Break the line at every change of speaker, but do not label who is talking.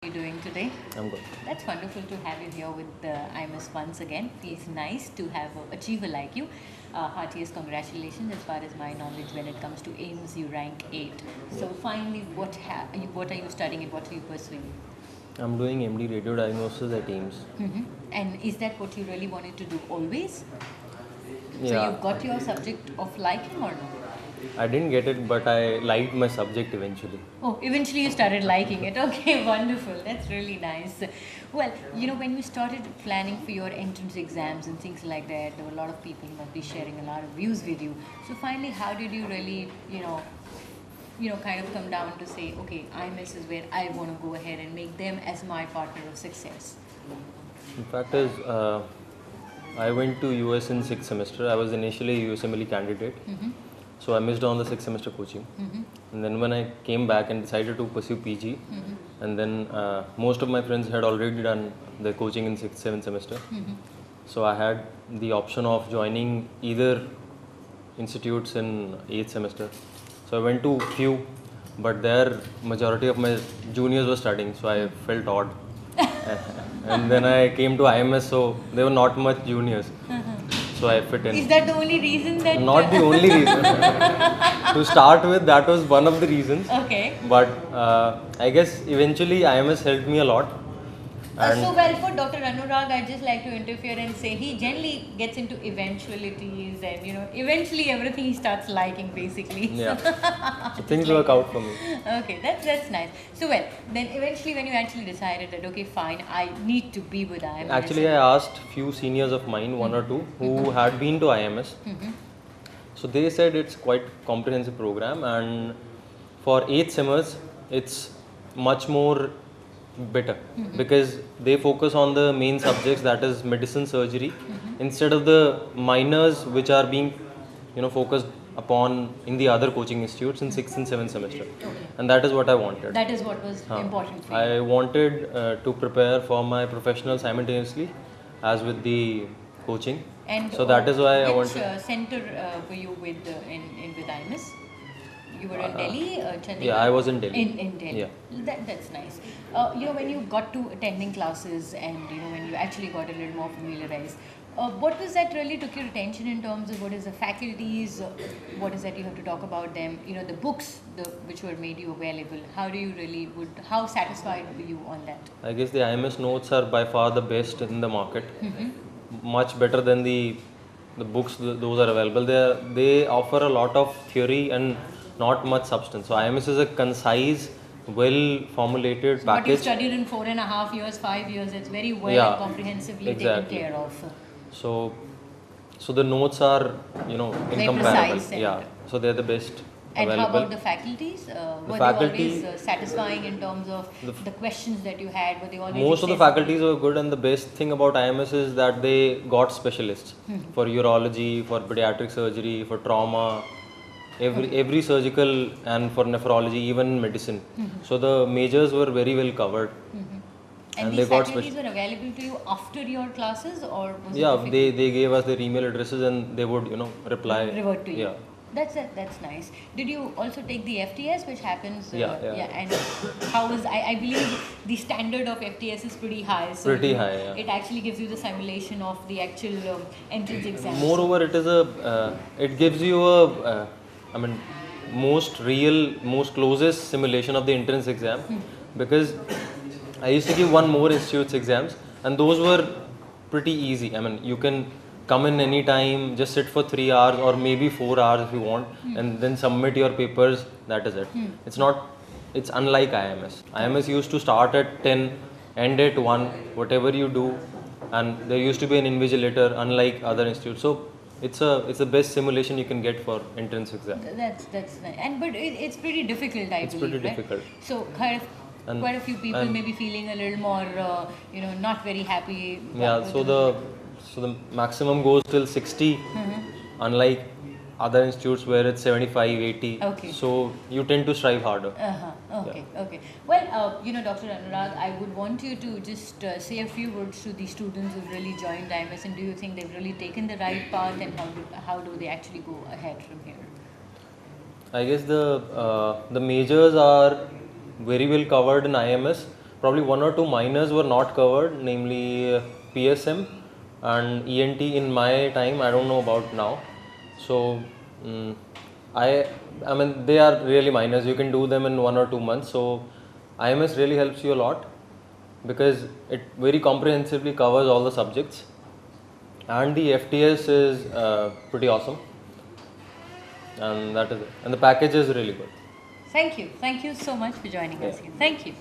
you doing today?
I'm good.
That's wonderful to have you here with the IMS once again. Feels nice to have an achiever like you. Heartiest congratulations. As far as my knowledge, when it comes to AIMS, you rank 8. So finally, what are you studying and what are you pursuing?
I'm doing MD radio diagnosis at AIMS.
And is that what you really wanted to do always? So
Yeah,
you got your subject of liking or no?
I didn't get it, but I liked my subject eventually.
Oh, eventually you started liking it. Okay, wonderful. That's really nice. Well, when you started planning for your entrance exams and things like that, there were a lot of people who must be sharing a lot of views with you. So finally, how did you really, kind of come down to say, okay, IMS is where I want to go ahead and make them as my partner of success?
In fact, I went to US in 6th semester. I was initially a USMLE candidate, so I missed on the 6th semester coaching. And then when I came back and decided to pursue PG, and then most of my friends had already done the coaching in 6th, 7th semester. So I had the option of joining either institutes in 8th semester. So I went to few, but there majority of my juniors were studying, so I felt odd. And then I came to IMS, so there were not much juniors, so I fit in.
Is that the only reason that?
Not the only reason. To start with, that was one of the reasons.
Okay.
But I guess eventually IMS helped me a lot. And
So well, for Dr. Anurag, I'd just like to interfere and say he generally gets into eventualities and eventually everything he starts liking basically.
yeah, so things work out for me.
Okay, that's nice. So well, then eventually when you actually decided that okay fine, I need to be with IMS.
Actually, I asked few seniors of mine, one or two, who had been to IMS. So they said it's quite comprehensive program, and for 8 summers, it's much more better because they focus on the main subjects, that is medicine, surgery, instead of the minors which are being focused upon in the other coaching institutes in 6th and 7th semester. And that is what I wanted.
That is what was important for you.
I wanted to prepare for my professional simultaneously as with the coaching.
And
so that is why I
which
wanted.
center were you with with IMS? You were in Delhi, Chandigarh?
Yeah, I was in Delhi.
In Delhi.
Yeah.
That's nice. When you got to attending classes and when you actually got a little more familiarized, what was that really took your attention in terms of what is the faculties, what is that you have to talk about them, the books which were made you available, how satisfied were you on that?
I guess the IMS notes are by far the best in the market. Much better than the books those are available. They offer a lot of theory and not much substance. So IMS is a concise, well formulated
What you
package.
studied in 4.5 years, 5 years, it's very well
Yeah,
and comprehensively
exactly.
taken care of.
So the notes are incomparable.
precise and-
Yeah, so they're the best
And how
available.
about the faculties? Were
faculty-
they always satisfying in terms of the questions that you had? Were they always
Most of the
accessible?
faculties were good, and the best thing about IMS is that they got specialists for urology, for pediatric surgery, for trauma, every surgical, and for nephrology, even medicine. So the majors were very well covered.
And
they
these
got
faculties were available to you after your classes, or was it
Yeah,
difficult?
they gave us their email addresses and they would reply.
Revert to you.
Yeah.
That's nice. Did you also take the FTS, which happens?
Yeah.
And how was I believe the standard of FTS is pretty high. So
Pretty high, yeah.
It actually gives you the simulation of the actual entrance exam.
Moreover, it gives you most real, most closest simulation of the entrance exam, because I used to give one more institute's exams, and those were pretty easy. You can come in any time, just sit for 3 hours or maybe 4 hours if you want, and then submit your papers. That is it. It's unlike IMS. IMS used to start at 10, end at 1, whatever you do, and there used to be an invigilator, unlike other institutes. So it's the best simulation you can get for entrance exam.
That's nice. But it's pretty difficult, I
It's
believe.
pretty
right?
difficult.
So quite a few people
and-
may be feeling a little more, not very happy.
Yeah,
with
so the maximum goes till 60, unlike other institutes where it's 75, 80.
Okay.
So you tend to strive harder.
Okay. Well, Dr. Anurag, I would want you to just say a few words to the students who've really joined IMS, and do you think they've really taken the right path, and how do they actually go ahead from here?
I guess the majors are very well covered in IMS, probably one or two minors were not covered, namely PSM and ENT in my time. I don't know about now. So I mean they are really minors. You can do them in 1 or 2 months. So IMS really helps you a lot because it very comprehensively covers all the subjects, and the FTS is pretty awesome, and that is it. And the package is really good.
Thank you so much for joining us here. Thank you.